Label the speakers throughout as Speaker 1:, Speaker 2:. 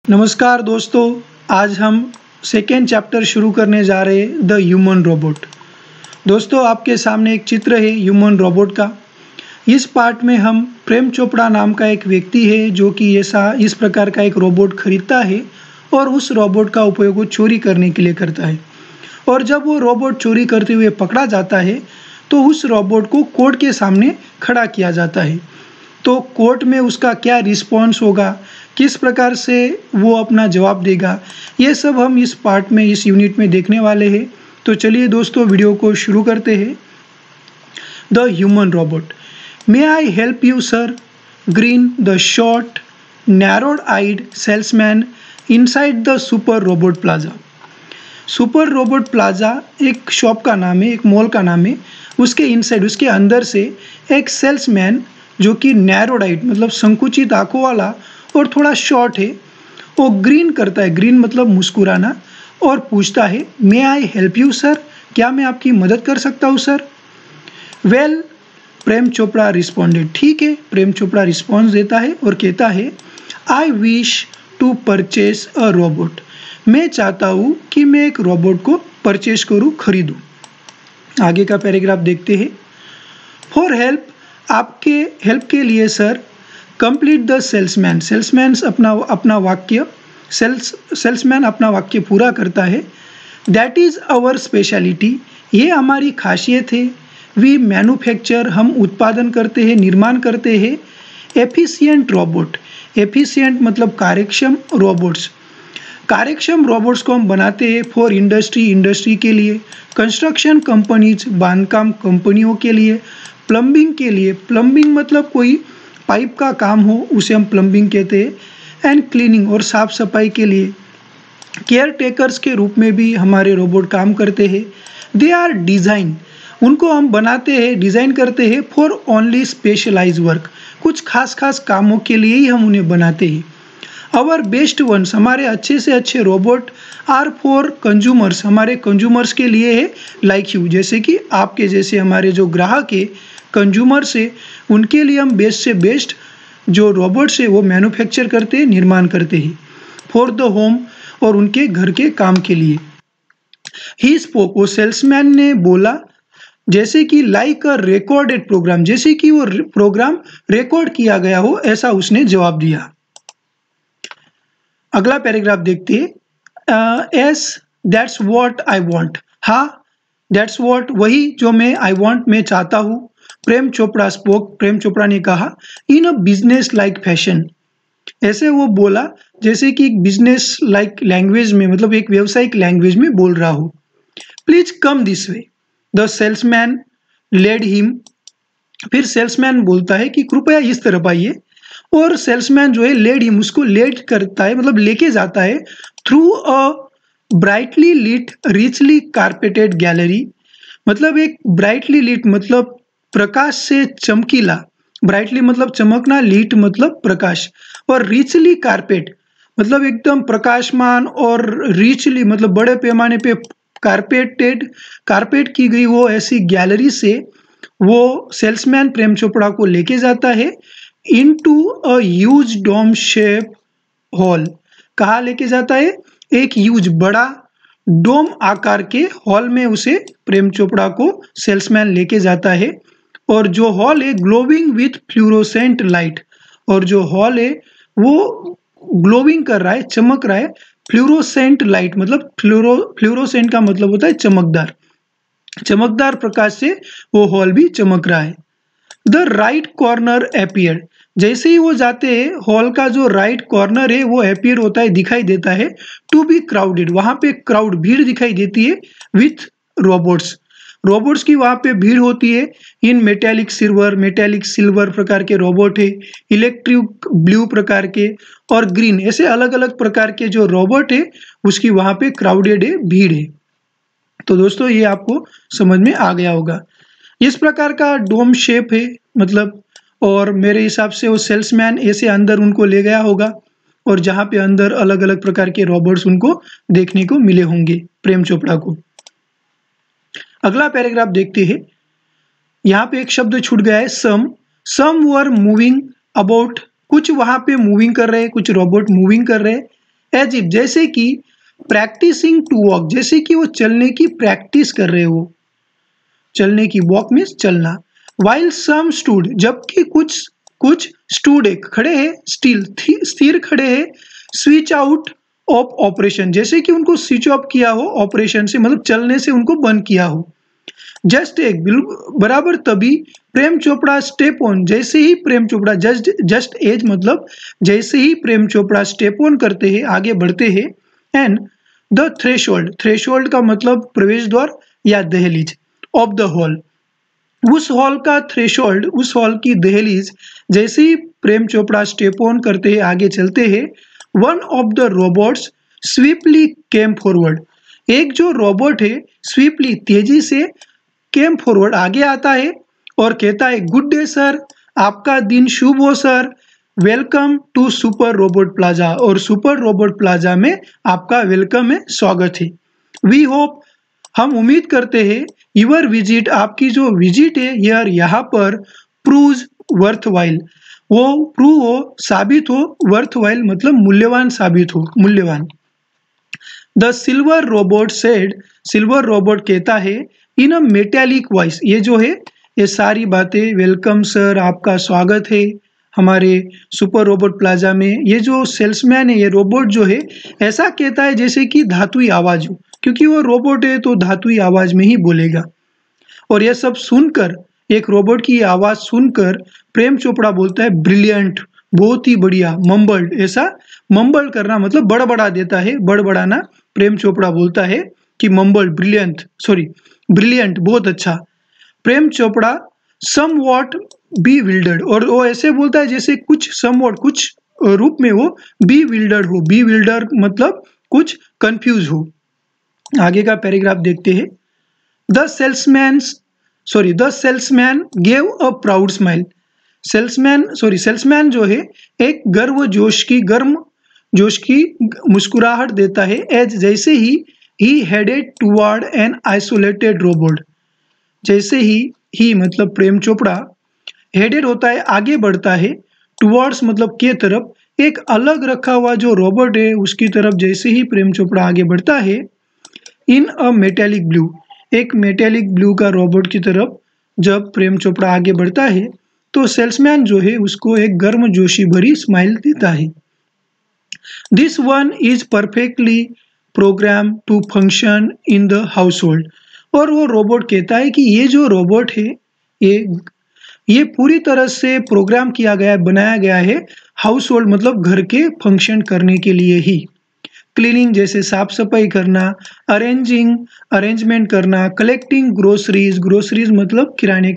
Speaker 1: नमस्कार दोस्तों, आज हम सेकेंड चैप्टर शुरू करने जा रहे हैं द ह्यूमन रोबोट। दोस्तों, आपके सामने एक चित्र है ह्यूमन रोबोट का। इस पार्ट में हम प्रेम चोपड़ा नाम का एक व्यक्ति है जो कि ऐसा इस प्रकार का एक रोबोट खरीदता है और उस रोबोट का उपयोग वो चोरी करने के लिए करता है। और जब वो रोबोट चोरी करते हुए पकड़ा जाता है तो उस रोबोट को कोर्ट के सामने खड़ा किया जाता है। तो कोर्ट में उसका क्या रिस्पॉन्स होगा, किस प्रकार से वो अपना जवाब देगा, ये सब हम इस पार्ट में इस यूनिट में देखने वाले हैं। तो चलिए दोस्तों, वीडियो को शुरू करते हैं। The human robot. May I help you sir? Green the short narrowed eyed salesman inside the super robot plaza. Super robot plaza एक शॉप का नाम है, एक मॉल का नाम है। उसके इनसाइड, उसके अंदर से एक सेल्समैन जो कि नैरोडाइट मतलब संकुचित आंखों वाला और थोड़ा शॉर्ट है, वो ग्रीन करता है। ग्रीन मतलब मुस्कुराना, और पूछता है मे आई हेल्प यू सर? क्या मैं आपकी मदद कर सकता हूँ sir? Well, Prem Chopra responded. ठीक है, प्रेम चोपड़ा रिस्पॉन्स देता है और कहता है I wish to purchase a robot. मैं चाहता हूँ कि मैं एक रोबोट को परचेस करूँ, खरीदूँ। आगे का पैराग्राफ देखते हैं। फॉर हेल्प, आपके हेल्प के लिए sir. Complete the salesman. Salesman अपना वाक्य सेल्समैन अपना वाक्य पूरा करता है। That is our speciality. ये हमारी खासियत है। वी मैन्युफैक्चर, हम उत्पादन करते हैं, निर्माण करते हैं। Efficient robot. एफिशिएंट मतलब कार्यक्षम रोबोट्स। कार्यक्षम रोबोट्स को हम बनाते हैं फॉर इंडस्ट्री, इंडस्ट्री के लिए। कंस्ट्रक्शन कंपनीज, बांधकाम कंपनियों के लिए। प्लम्बिंग के लिए, प्लम्बिंग मतलब कोई पाइप का काम हो उसे हम प्लम्बिंग कहते हैं। एंड क्लीनिंग, और साफ सफाई के लिए। केयर टेकर्स के रूप में भी हमारे रोबोट काम करते हैं। दे आर डिज़ाइन, उनको हम बनाते हैं, डिज़ाइन करते हैं फॉर ओनली स्पेशलाइज वर्क। कुछ खास खास कामों के लिए ही हम उन्हें बनाते हैं। आवर बेस्ट वंस, हमारे अच्छे से अच्छे रोबोट आर फॉर कंज्यूमर्स, हमारे कंज्यूमर्स के लिए है। लाइक यू, जैसे कि आपके जैसे हमारे जो ग्राहक है, कंज्यूमर्स है, उनके लिए हम बेस्ट से बेस्ट जो रोबोट्स है वो मैन्युफैक्चर करते हैं, निर्माण करते हैं। फॉर द होम, और उनके घर के काम के लिए। ही स्पोक, वो सेल्समैन ने बोला, जैसे कि लाइक अ रिकॉर्डेड प्रोग्राम, जैसे कि वो प्रोग्राम रिकॉर्ड किया गया हो, ऐसा उसने जवाब दिया। अगला पैराग्राफ देखते हैं। S that's what I want. हाँ, दैट्स व्हाट, वही जो मैं आई वांट, मैं चाहता हूँ। प्रेम चोपड़ा स्पोक, प्रेम चोपड़ा ने कहा इन अ बिजनेस लाइक फैशन। ऐसे वो बोला जैसे कि एक बिजनेस लाइक लैंग्वेज में, मतलब एक व्यावसायिक लैंग्वेज में बोल रहा हो। Please come this way. The salesman led him. फिर सेल्समैन बोलता है कि कृपया इस तरफ आइए। और सेल्समैन जो है लेड हिम, उसको लेड करता है, मतलब लेके जाता है through a brightly lit richly carpeted gallery. मतलब एक ब्राइटली लिट मतलब प्रकाश से चमकीला, ब्राइटली मतलब चमकना, लीट मतलब प्रकाश, और रिचली कारपेट मतलब एकदम प्रकाशमान, और रिचली मतलब बड़े पैमाने पे कारपेट की गई वो ऐसी गैलरी से वो सेल्समैन प्रेम चोपड़ा को लेके जाता है into a huge dome shape hall. कहाँ लेके जाता है? एक ह्यूज बड़ा डोम आकार के हॉल में उसे प्रेम चोपड़ा को सेल्समैन लेके जाता है। और जो हॉल है ग्लोविंग विथ फ्लूरोसेंट लाइट, और जो हॉल है वो ग्लोविंग कर रहा है, चमक रहा है। फ्लूरोसेंट लाइट मतलब फ्लूरोसेंट का मतलब होता है चमकदार, चमकदार प्रकाश से वो हॉल भी चमक रहा है। The right corner appear. जैसे ही वो जाते हैं, हॉल का जो राइट कॉर्नर है वो अपीयर होता है, दिखाई देता है। टू बी क्राउडेड, वहां पे क्राउड, भीड़ दिखाई देती है। विथ रोबोट्स, रोबोट्स की वहां पे भीड़ होती है। इन मेटेलिक सिल्वर प्रकार के रोबोट है। इलेक्ट्रिक ब्लू प्रकार के, और ग्रीन, ऐसे अलग अलग प्रकार के जो रोबोट है उसकी वहां पे क्राउडेड है, भीड़ है। तो दोस्तों, ये आपको समझ में आ गया होगा। इस प्रकार का डोम शेप है मतलब, और मेरे हिसाब से वो सेल्समैन ऐसे अंदर उनको ले गया होगा, और जहाँ पे अंदर अलग अलग प्रकार के रोबोट्स उनको देखने को मिले होंगे प्रेम चोपड़ा को। अगला पैराग्राफ देखते हैं। यहाँ पे एक शब्द छूट गया है, सम वर मूविंग अबाउट। कुछ वहां पे मूविंग कर रहे हैं, कुछ रोबोट मूविंग कर रहे हैं। एज इफ जैसे कि, प्रैक्टिसिंग टू वॉक जैसे कि वो चलने की प्रैक्टिस कर रहे हो, चलने की, वॉक मीन्स चलना। वाइल सम स्टूड जबकि कुछ कुछ स्टूड है खड़े हैं, स्थिर खड़े हैं, स्विच आउट ऑफ ऑपरेशन जैसे कि उनको स्विच ऑफ किया हो ऑपरेशन से, मतलब चलने से उनको बंद किया हो। जस्ट एक बराबर तभी प्रेम चोपड़ा स्टेप ऑन जैसे ही प्रेम चोपड़ा जस्ट एज मतलब जैसे ही प्रेम चोपड़ा स्टेप ऑन करते हैं, आगे बढ़ते हैं, एंड द थ्रेशोल्ड का मतलब प्रवेश द्वार या दहलीज ऑफ द हॉल, उस हॉल का थ्रेशोल्ड, उस हॉल की दहलीज जैसे ही प्रेम चोपड़ा स्टेप ऑन करते हैं, आगे चलते हैं, one of the robots swiftly came forward, एक जो रोबोट है स्वीपली तेजी से केम फॉरवर्ड आगे आता है और कहता है, गुड डे सर, आपका दिन शुभ हो sir, welcome to super robot plaza, और सुपर रोबोट प्लाजा में आपका वेलकम है, स्वागत है। वी होप हम उम्मीद करते हैं, यूर विजिट आपकी जो विजिट है यार यहाँ पर, प्रूव्स वर्थ वाइल, वो प्रूव हो, साबित हो, वर्थ वाइल मतलब मूल्यवान साबित हो, मूल्यवान। The silver robot said, silver robot कहता है, इन अ मेटेलिक वॉइस, ये जो है ये सारी बातें, वेलकम सर, आपका स्वागत है हमारे सुपर रोबोट प्लाजा में, ये जो सेल्समैन है, ये रोबोट जो है ऐसा कहता है जैसे कि धातुई आवाज हो, क्योंकि वो रोबोट है तो धातुई आवाज में ही बोलेगा। और यह सब सुनकर, एक रोबोट की आवाज सुनकर प्रेम चोपड़ा बोलता है, ब्रिलियंट, बहुत ही बढ़िया, मम्बल्ड, ऐसा मम्बल करना मतलब बड़बड़ा देता है, बड़बड़ाना, प्रेम चोपड़ा बोलता है कि मम्बल्ड, ब्रिलियंट, बहुत अच्छा। Prem Chopra some what B विल्डर्ड, और वो ऐसे बोलता है जैसे कुछ समवॉट, कुछ रूप में वो बी विल्डर्ड हो, बी विल्डर मतलब कुछ कंफ्यूज हो। आगे का पैराग्राफ देखते हैं। The salesman gave a proud smile, salesman जो है एक गर्म जोश की मुस्कुराहट देता है, एज जैसे ही headed toward an isolated robot, जैसे ही मतलब प्रेम चोपड़ा, हेडेड होता है आगे बढ़ता है, टुवर्ड्स मतलब के तरफ, एक अलग रखा हुआ जो रोबोट है उसकी तरफ जैसे ही प्रेम चोपड़ा आगे बढ़ता है, इन अ मेटेलिक ब्लू, एक मेटेलिक ब्लू का रोबोट की तरफ जब प्रेम चोपड़ा आगे बढ़ता है तो सेल्समैन जो है उसको एक गर्म जोशी भरी स्माइल देता है। This one is perfectly program to function in the household, और वो रोबोट कहता है कि ये जो रोबोट है ये पूरी तरह से प्रोग्राम किया गया, बनाया गया है हाउस होल्ड मतलब घर के फंक्शन करने के लिए ही। क्लीनिंग जैसे साफ सफाई करना, अरेंजमेंट करना, कलेक्टिंग ग्रोसरीज मतलब किराने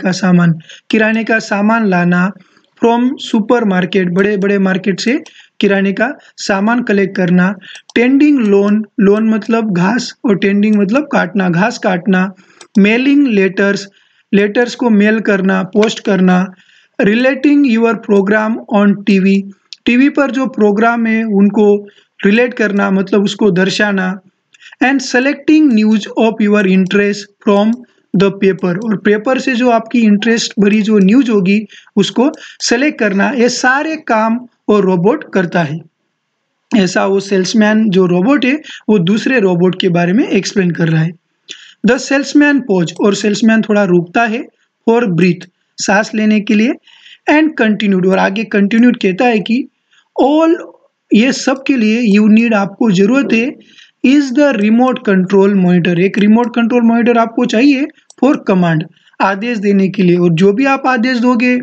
Speaker 1: का सामान लाना, फ्रॉम सुपर मार्केट, बड़े बड़े मार्केट से किराने का सामान कलेक्ट करना, टेंडिंग लोन मतलब घास, और टेंडिंग मतलब काटना, घास काटना, मेलिंग लेटर्स को मेल करना, पोस्ट करना, relating your program on TV पर जो प्रोग्राम है उनको रिलेट करना मतलब उसको दर्शाना, and selecting news of your interest from the paper, और पेपर से जो आपकी इंटरेस्ट भरी जो न्यूज होगी उसको सेलेक्ट करना, ये सारे काम वो रोबोट करता है। ऐसा वो सेल्समैन जो रोबोट है वो दूसरे रोबोट के बारे में एक्सप्लेन कर रहा है। द सेल्समैन पॉज, और सेल्समैन थोड़ा रुकता है, फॉर ब्रीथ, सांस लेने के लिए, एंड कंटिन्यूड, और आगे कंटिन्यूड कहता है कि ऑल, ये सब के लिए यू नीड, आपको जरूरत है, is the remote control monitor, एक रिमोट कंट्रोल मॉनिटर आपको चाहिए फॉर कमांड, आदेश देने के लिए, और जो भी आप आदेश दोगे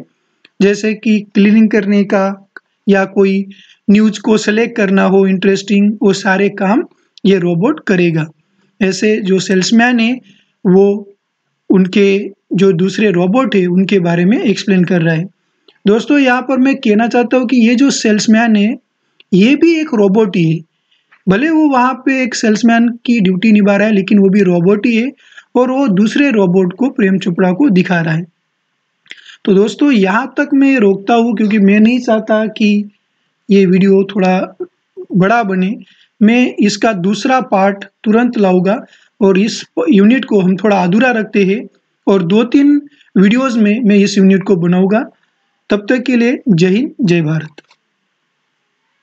Speaker 1: जैसे कि क्लीनिंग करने का या कोई न्यूज को सेलेक्ट करना हो इंटरेस्टिंग, वो सारे काम ये रोबोट करेगा। ऐसे जो सेल्समैन है वो उनके जो दूसरे रोबोट है उनके बारे में एक्सप्लेन कर रहा है। दोस्तों यहाँ पर मैं कहना चाहता हूँ कि ये जो सेल्समैन है ये भी एक रोबोट ही है, भले वो वहाँ पे एक सेल्समैन की ड्यूटी निभा रहा है लेकिन वो भी रोबोट ही है, और वो दूसरे रोबोट को, प्रेम चोपड़ा को दिखा रहा है। तो दोस्तों यहाँ तक मैं रोकता हूँ क्योंकि मैं नहीं चाहता कि ये वीडियो थोड़ा बड़ा बने। मैं इसका दूसरा पार्ट तुरंत लाऊंगा और इस यूनिट को हम थोड़ा अधूरा रखते हैं और 2-3 वीडियोस में मैं इस यूनिट को बनाऊंगा। तब तक के लिए जय हिंद, जय भारत।